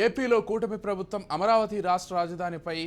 ఏపీలో కూటమి ప్రభుత్వం అమరావతి రాష్ట్ర రాజధానిపై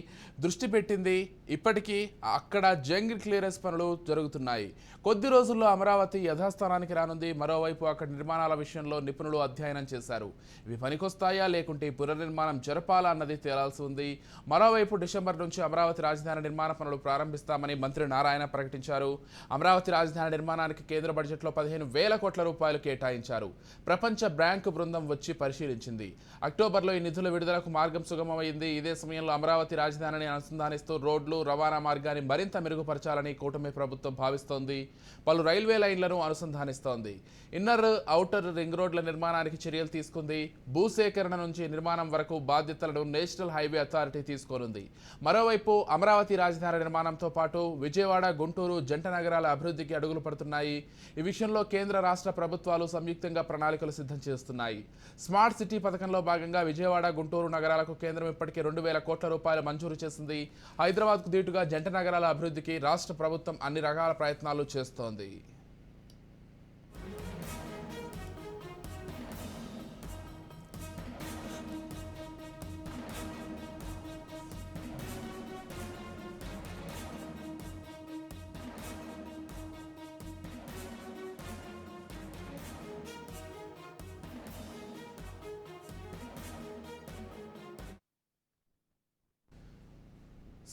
దృష్టి పెట్టింది. ఇప్పటికీ అక్కడ జంగిల్ క్లియరెన్స్ పనులు జరుగుతున్నాయి. కొద్ది రోజుల్లో అమరావతి యథాస్థానానికి రానుంది. మరోవైపు అక్కడ నిర్మాణాల విషయంలో నిపుణులు అధ్యయనం చేశారు. ఇవి పనికొస్తాయా లేకుంటే పునర్నిర్మాణం జరపాలా అన్నది తేలాల్సి ఉంది. మరోవైపు డిసెంబర్ నుంచి అమరావతి రాజధాని నిర్మాణ పనులు ప్రారంభిస్తామని మంత్రి నారాయణ ప్రకటించారు. అమరావతి రాజధాని నిర్మాణానికి కేంద్ర బడ్జెట్లో 15,000 కోట్ల రూపాయలు కేటాయించారు. ప్రపంచ బ్యాంకు బృందం వచ్చి పరిశీలించింది. అక్టోబర్లో ఈ నిధుల విడుదలకు మార్గం సుగమమైంది. ఇదే సమయంలో అమరావతి రాజధానిని అనుసంధానిస్తూ రోడ్లు రవాణా మార్గాన్ని మరింత మెరుగుపరచాలని కూటమి ప్రభుత్వం భావిస్తోంది. పలు రైల్వే లైన్లను అనుసంధానిస్తోంది. ఇన్నర్ ఔటర్ రింగ్ రోడ్ల నిర్మాణానికి చర్యలు తీసుకుంది. భూసేకరణ నుంచి నిర్మాణం వరకు బాధ్యతలను నేషనల్ హైవే అథారిటీ తీసుకోనుంది. మరోవైపు అమరావతి రాజధాని నిర్మాణంతో పాటు విజయవాడ గుంటూరు జంట నగరాల అభివృద్ధికి అడుగులు పడుతున్నాయి. ఈ విషయంలో కేంద్ర రాష్ట్ర ప్రభుత్వాలు సంయుక్తంగా ప్రణాళికలు సిద్ధం చేస్తున్నాయి. స్మార్ట్ సిటీ పథకంలో భాగంగా విజయవాడ గుంటూరు నగరాలకు కేంద్రం ఇప్పటికే 2,000 కోట్ల రూపాయలు మంజూరు చేసింది. హైదరాబాద్కు దీటుగా జంట నగరాల అభివృద్ధికి రాష్ట్ర ప్రభుత్వం అన్ని రకాల ప్రయత్నాలు చేస్తోంది.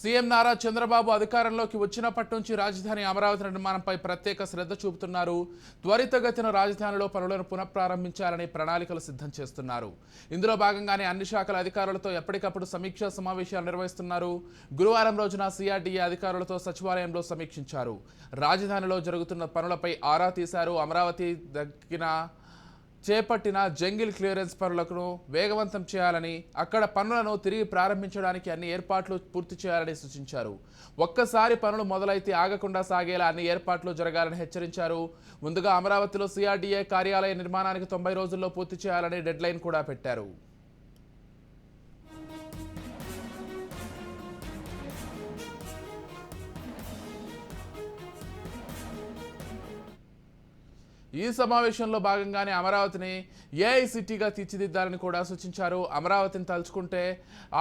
సీఎం నారా చంద్రబాబు అధికారంలోకి వచ్చినప్పటి నుంచి రాజధాని అమరావతి నిర్మాణంపై ప్రత్యేక శ్రద్ధ చూపుతున్నారు. త్వరితగతిన రాజధానిలో పనులను పునఃప్రారంభించాలని ప్రణాళికలు సిద్ధం చేస్తున్నారు. ఇందులో భాగంగానే అన్ని శాఖల అధికారులతో ఎప్పటికప్పుడు సమీక్షా సమావేశాలు నిర్వహిస్తున్నారు. గురువారం రోజున సిఆర్డీఏ అధికారులతో సచివాలయంలో సమీక్షించారు. రాజధానిలో జరుగుతున్న పనులపై ఆరా తీశారు. అమరావతి దగ్గర చేపట్టిన జంగిల్ క్లియరెన్స్ పనులను వేగవంతం చేయాలని, అక్కడ పనులను తిరిగి ప్రారంభించడానికి అన్ని ఏర్పాట్లు పూర్తి చేయాలని సూచించారు. ఒక్కసారి పనులు మొదలైతే ఆగకుండా సాగేలా అన్ని ఏర్పాట్లు జరగాలని హెచ్చరించారు. ముందుగా అమరావతిలో సిఆర్డీఏ కార్యాలయ నిర్మాణానికి 90 రోజుల్లో పూర్తి చేయాలని డెడ్లైన్ కూడా పెట్టారు. ఈ సమావేశంలో భాగంగానే అమరావతిని ఏఐ సిటీగా తీర్చిదిద్దాలని కూడా సూచించారు. అమరావతిని తలుచుకుంటే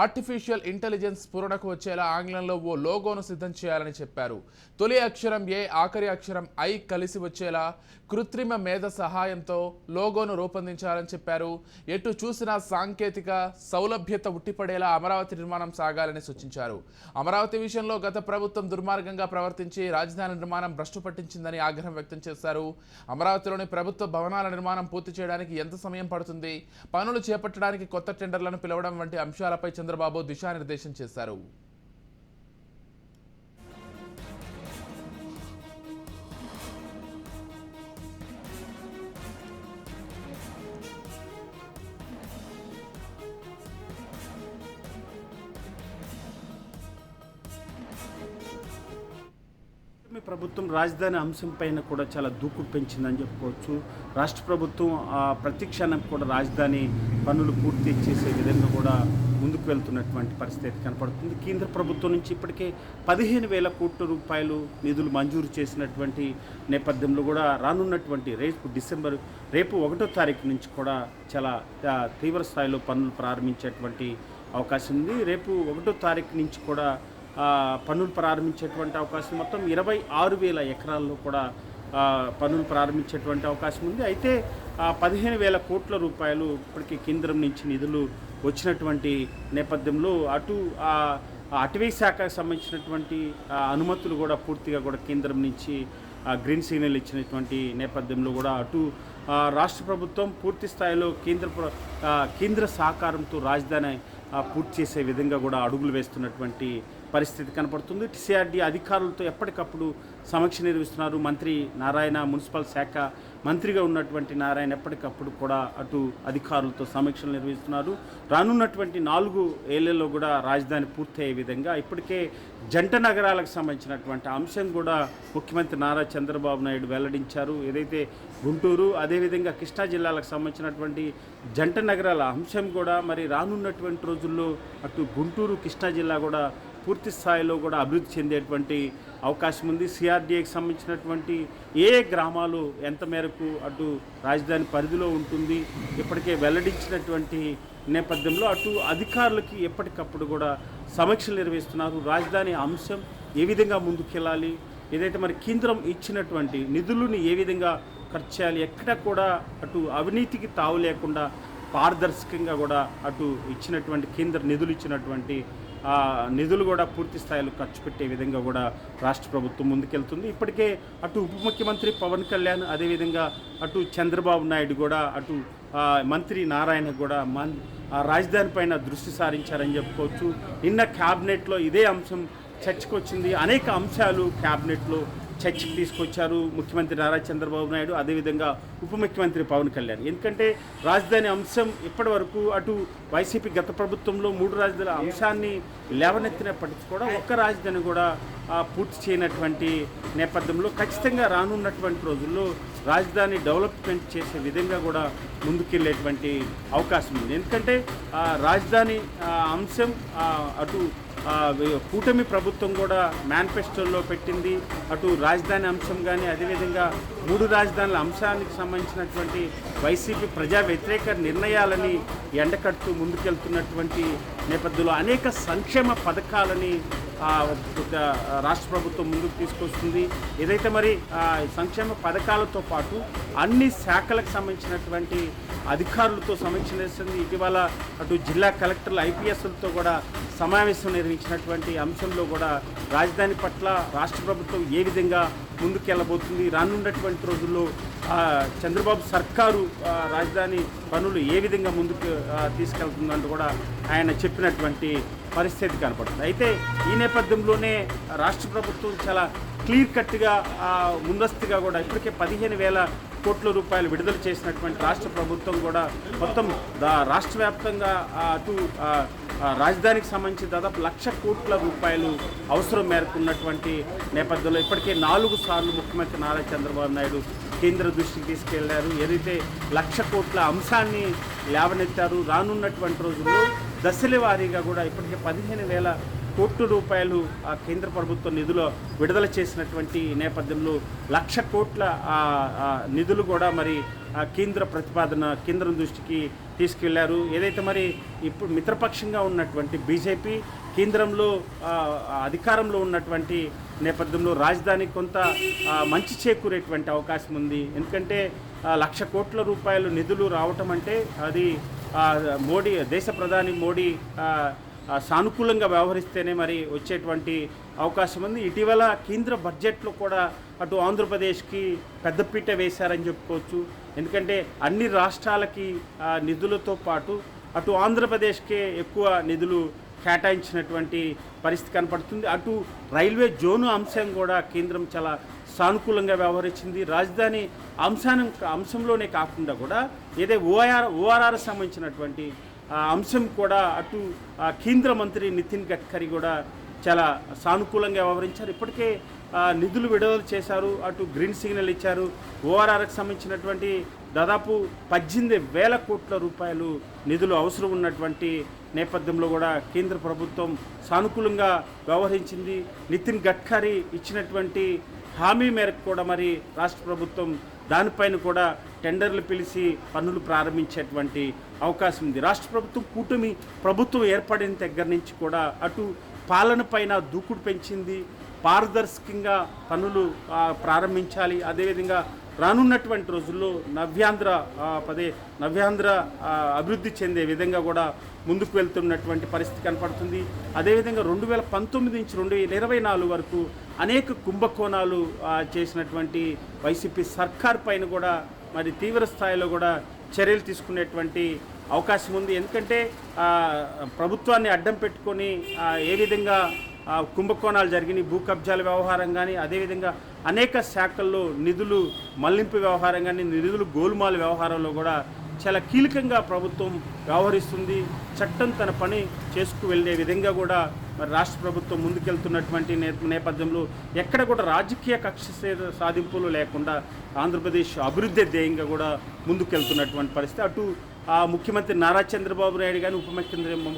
ఆర్టిఫిషియల్ ఇంటెలిజెన్స్ స్ఫురణకు వచ్చేలా ఆంగ్లంలో ఓ లోగోను సిద్ధం చేయాలని చెప్పారు. తొలి అక్షరం ఏ, ఆఖరి అక్షరం ఐ కలిసి వచ్చేలా కృత్రిమ మేధ సహాయంతో లోగోను రూపొందించాలని చెప్పారు. ఎటు చూసినా సాంకేతిక సౌలభ్యత ఉట్టిపడేలా అమరావతి నిర్మాణం సాగాలని సూచించారు. అమరావతి విషయంలో గత ప్రభుత్వం దుర్మార్గంగా ప్రవర్తించి రాజధాని నిర్మాణం భ్రష్టు పట్టించిందని ఆగ్రహం వ్యక్తం చేశారు. అమరావతిలోని ప్రభుత్వ భవనాల నిర్మాణం పూర్తి చేయడానికి ఎంత సమయం పడుతుంది, పనులు చేపట్టడానికి కొత్త టెండర్లను పిలవడం వంటి అంశాలపై చంద్రబాబు దిశానిర్దేశం చేశారు. ప్రభుత్వం రాజధాని అంశం పైన కూడా చాలా దూకుడు పెంచిందని చెప్పుకోవచ్చు. రాష్ట్ర ప్రభుత్వం ప్రతి క్షణం కూడా రాజధాని పనులు పూర్తి చేసే విధంగా కూడా ముందుకు వెళ్తున్నటువంటి పరిస్థితి కనపడుతుంది. కేంద్ర ప్రభుత్వం నుంచి ఇప్పటికే 15,000 కోట్ల రూపాయలు నిధులు మంజూరు చేసినటువంటి నేపథ్యంలో కూడా రానున్నటువంటి రేపు 1వ తారీఖు నుంచి కూడా చాలా తీవ్ర స్థాయిలో పనులు ప్రారంభించేటువంటి అవకాశం ఉంది. రేపు 1వ తారీఖు నుంచి కూడా పనులు ప్రారంభించేటువంటి అవకాశం మొత్తం 26,000 ఎకరాల్లో కూడా పనులు ప్రారంభించేటువంటి అవకాశం ఉంది. అయితే 15,000 కోట్ల రూపాయలు ఇప్పటికీ కేంద్రం నుంచి నిధులు వచ్చినటువంటి నేపథ్యంలో అటవీ శాఖకు సంబంధించినటువంటి అనుమతులు కూడా పూర్తిగా కూడా కేంద్రం నుంచి గ్రీన్ సిగ్నల్ ఇచ్చినటువంటి నేపథ్యంలో కూడా రాష్ట్ర ప్రభుత్వం పూర్తి స్థాయిలో కేంద్ర సహకారంతో రాజధాని పూర్తి చేసే విధంగా కూడా అడుగులు వేస్తున్నటువంటి పరిస్థితి కనపడుతుంది. సిఆర్డీ అధికారులతో ఎప్పటికప్పుడు సమీక్ష నిర్వహిస్తున్నారు. మంత్రి నారాయణ, మున్సిపల్ శాఖ మంత్రిగా ఉన్నటువంటి నారాయణ ఎప్పటికప్పుడు కూడా అధికారులతో సమీక్షలు నిర్వహిస్తున్నారు. రానున్నటువంటి 4 ఏళ్లలో కూడా రాజధాని పూర్తయ్యే విధంగా ఇప్పటికే జంట నగరాలకు సంబంధించినటువంటి అంశం కూడా ముఖ్యమంత్రి నారా చంద్రబాబు నాయుడు వెల్లడించారు. ఏదైతే గుంటూరు అదేవిధంగా కృష్ణా జిల్లాలకు సంబంధించినటువంటి జంట నగరాల అంశం కూడా మరి రానున్నటువంటి రోజుల్లో గుంటూరు, కృష్ణా జిల్లా కూడా పూర్తి స్థాయిలో కూడా అభివృద్ధి చెందేటువంటి అవకాశం ఉంది. సిఆర్డీఏకి సంబంధించినటువంటి ఏ గ్రామాలు ఎంత మేరకు అటు రాజధాని పరిధిలో ఉంటుంది ఇప్పటికే వెల్లడించినటువంటి నేపథ్యంలో అటు అధికారులకి ఎప్పటికప్పుడు కూడా సమీక్షలు నిర్వహిస్తున్నారు. రాజధాని అంశం ఏ విధంగా ముందుకెళ్ళాలి, ఏదైతే మరి కేంద్రం ఇచ్చినటువంటి నిధులను ఏ విధంగా ఖర్చు చేయాలి, ఎక్కడ కూడా అటు అవినీతికి తావు లేకుండా పారదర్శకంగా కూడా అటు ఇచ్చినటువంటి కేంద్ర నిధులు ఇచ్చినటువంటి నిధులు కూడా పూర్తి స్థాయిలో ఖర్చు పెట్టే విధంగా కూడా రాష్ట్ర ప్రభుత్వం ముందుకెళ్తుంది. ఇప్పటికే అటు ఉప ముఖ్యమంత్రి పవన్ కళ్యాణ్, అదేవిధంగా అటు చంద్రబాబు నాయుడు కూడా అటు మంత్రి నారాయణ కూడా రాజధాని పైన దృష్టి సారించారని చెప్పుకోవచ్చు. నిన్న క్యాబినెట్లో ఇదే అంశం చర్చకు వచ్చింది. అనేక అంశాలు క్యాబినెట్లో చర్చకు తీసుకొచ్చారు ముఖ్యమంత్రి నారా చంద్రబాబు నాయుడు, అదేవిధంగా ఉప ముఖ్యమంత్రి పవన్ కళ్యాణ్. ఎందుకంటే రాజధాని అంశం ఇప్పటి వరకు అటు వైసీపీ గత ప్రభుత్వంలో 3 రాజధానుల అంశాన్ని లేవనెత్తినప్పటికీ కూడా ఒక్క రాజధాని కూడా పూర్తి చేయనటువంటి నేపథ్యంలో ఖచ్చితంగా రానున్నటువంటి రోజుల్లో రాజధాని డెవలప్మెంట్ చేసే విధంగా కూడా ముందుకెళ్ళేటువంటి అవకాశం ఉంది. ఎందుకంటే రాజధాని అంశం అటు కూటమి ప్రభుత్వం కూడా మేనిఫెస్టోలో పెట్టింది. అటు రాజధాని అంశం కానీ, అదేవిధంగా 3 రాజధానుల అంశానికి సంబంధించినటువంటి వైసీపీ ప్రజా వ్యతిరేక నిర్ణయాలని ఎండకడుతూ ముందుకెళ్తున్నటువంటి నేపథ్యంలో అనేక సంక్షేమ పథకాలని రాష్ట్ర ప్రభుత్వం ముందుకు తీసుకొస్తుంది. ఏదైతే మరి సంక్షేమ పథకాలతో పాటు అన్ని శాఖలకు సంబంధించినటువంటి అధికారులతో సమీక్ష చేస్తుంది. ఇటీవల అటు జిల్లా కలెక్టర్లు, ఐపీఎస్లతో కూడా సమావేశం నిర్వహించినటువంటి అంశంలో కూడా రాజధాని పట్ల రాష్ట్ర ప్రభుత్వం ఏ విధంగా ముందుకెళ్ళబోతుంది, రానున్నటువంటి రోజుల్లో చంద్రబాబు సర్కారు రాజధాని పనులు ఏ విధంగా ముందుకు తీసుకెళ్తుందంటూ కూడా ఆయన చెప్పినటువంటి పరిస్థితి కనపడుతుంది. అయితే ఈ నేపథ్యంలోనే రాష్ట్ర ప్రభుత్వం చాలా క్లియర్ కట్గా ముందస్తుగా కూడా ఇప్పటికే 15,000 కోట్ల రూపాయలు విడుదల చేసినటువంటి రాష్ట్ర ప్రభుత్వం కూడా మొత్తం రాష్ట్ర వ్యాప్తంగా అటు రాజధానికి సంబంధించి దాదాపు 1,00,000 కోట్ల రూపాయలు అవసరం మేరకు ఉన్నటువంటి నేపథ్యంలో ఇప్పటికే 4 సార్లు ముఖ్యమంత్రి నారా చంద్రబాబు నాయుడు కేంద్ర దృష్టికి తీసుకెళ్లారు. ఏదైతే 1,00,000 కోట్ల అంశాన్ని లేవనెత్తారు. రానున్నటువంటి రోజుల్లో దశల వారీగా కూడా ఇప్పటికే 15,000 కోట్ల రూపాయలు కేంద్ర ప్రభుత్వ నిధులు విడుదల చేసినటువంటి నేపథ్యంలో 1,00,000 కోట్ల నిధులు కూడా మరి కేంద్ర ప్రతిపాదన కేంద్రం దృష్టికి తీసుకెళ్లారు. ఏదైతే మరి ఇప్పుడు మిత్రపక్షంగా ఉన్నటువంటి బీజేపీ కేంద్రంలో అధికారంలో ఉన్నటువంటి నేపథ్యంలో రాజధాని కొంత మంచి చేకూరేటువంటి అవకాశం ఉంది. ఎందుకంటే 1,00,000 కోట్ల రూపాయలు నిధులు రావటం అంటే అది మోడీ, దేశ ప్రధాని మోడీ సానుకూలంగా వ్యవహరిస్తేనే మరి వచ్చేటువంటి అవకాశం ఉంది. ఇటీవల కేంద్ర బడ్జెట్లో కూడా అటు ఆంధ్రప్రదేశ్కి పెద్దపీట వేశారని చెప్పుకోవచ్చు. ఎందుకంటే అన్ని రాష్ట్రాలకి నిధులతో పాటు అటు ఆంధ్రప్రదేశ్కే ఎక్కువ నిధులు కేటాయించినటువంటి పరిస్థితి కనపడుతుంది. అటు రైల్వే జోను అంశం కూడా కేంద్రం చాలా సానుకూలంగా వ్యవహరించింది. రాజధాని అంశంలోనే కాకుండా కూడా ఏదే ఓఆర్ఆర్ సంబంధించినటువంటి అంశం కూడా అటు కేంద్ర మంత్రి నితిన్ గడ్కరీ కూడా చాలా సానుకూలంగా వ్యవహరించారు. ఇప్పటికే నిధులు విడుదల చేశారు, అటు గ్రీన్ సిగ్నల్ ఇచ్చారు. ఓఆర్ఆర్కి సంబంధించినటువంటి దాదాపు 18,000 కోట్ల రూపాయలు నిధులు అవసరం ఉన్నటువంటి నేపథ్యంలో కూడా కేంద్ర ప్రభుత్వం సానుకూలంగా వ్యవహరించింది. నితిన్ గడ్కరీ ఇచ్చినటువంటి హామీ మేరకు కూడా మరి రాష్ట్ర ప్రభుత్వం దానిపైన కూడా టెండర్లు పిలిచి పనులు ప్రారంభించేటువంటి అవకాశం ఉంది. రాష్ట్ర ప్రభుత్వం కూటమి ప్రభుత్వం ఏర్పడిన దగ్గర నుంచి కూడా అటు పాలన పైన దూకుడు పెంచింది. పారదర్శకంగా పనులు ప్రారంభించాలి. అదేవిధంగా రానున్నటువంటి రోజుల్లో నవ్యాంధ్ర అభివృద్ధి చెందే విధంగా కూడా ముందుకు వెళ్తున్నటువంటి పరిస్థితి కనపడుతుంది. అదేవిధంగా 2019 నుంచి 2024 వరకు అనేక కుంభకోణాలు చేసినటువంటి వైసీపీ సర్కార్ పైన కూడా మరి తీవ్ర స్థాయిలో కూడా చర్యలు తీసుకునేటువంటి అవకాశం ఉంది. ఎందుకంటే ప్రభుత్వాన్ని అడ్డం పెట్టుకొని ఏ విధంగా కుంభకోణాలు జరిగినాయి, భూ కబ్జాల వ్యవహారం కానీ, అదేవిధంగా అనేక శాఖల్లో నిధులు మళ్లింపు వ్యవహారం కానీ, నిధులు గోల్మాల్ వ్యవహారంలో కూడా చాలా కీలకంగా ప్రభుత్వం వ్యవహరిస్తుంది. చట్టం తన పని చేసుకు వెళ్ళే విధంగా కూడా మరి రాష్ట్ర ప్రభుత్వం ముందుకెళ్తున్నటువంటి నేపథ్యంలో ఎక్కడ కూడా రాజకీయ కక్ష సాధింపులు లేకుండా ఆంధ్రప్రదేశ్ అభివృద్ధి ధ్యేయంగా కూడా ముందుకెళ్తున్నటువంటి పరిస్థితి. అటు ముఖ్యమంత్రి నారా చంద్రబాబు నాయుడు కానీ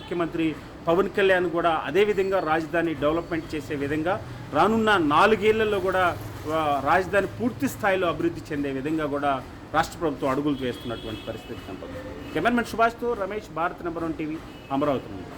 ముఖ్యమంత్రి పవన్ కళ్యాణ్ కూడా అదేవిధంగా రాజధాని డెవలప్మెంట్ చేసే విధంగా రానున్న 4 ఏళ్లలో కూడా రాజధాని పూర్తి స్థాయిలో అభివృద్ధి చెందే విధంగా కూడా రాష్ట్ర ప్రభుత్వం అడుగులు వేస్తున్నటువంటి పరిస్థితి కనపడుతుంది. కెమెరామెన్ సుభాష్తో రమేష్, భారత్ నంబర్ 1 టీవీ, అమరావతి నుండి.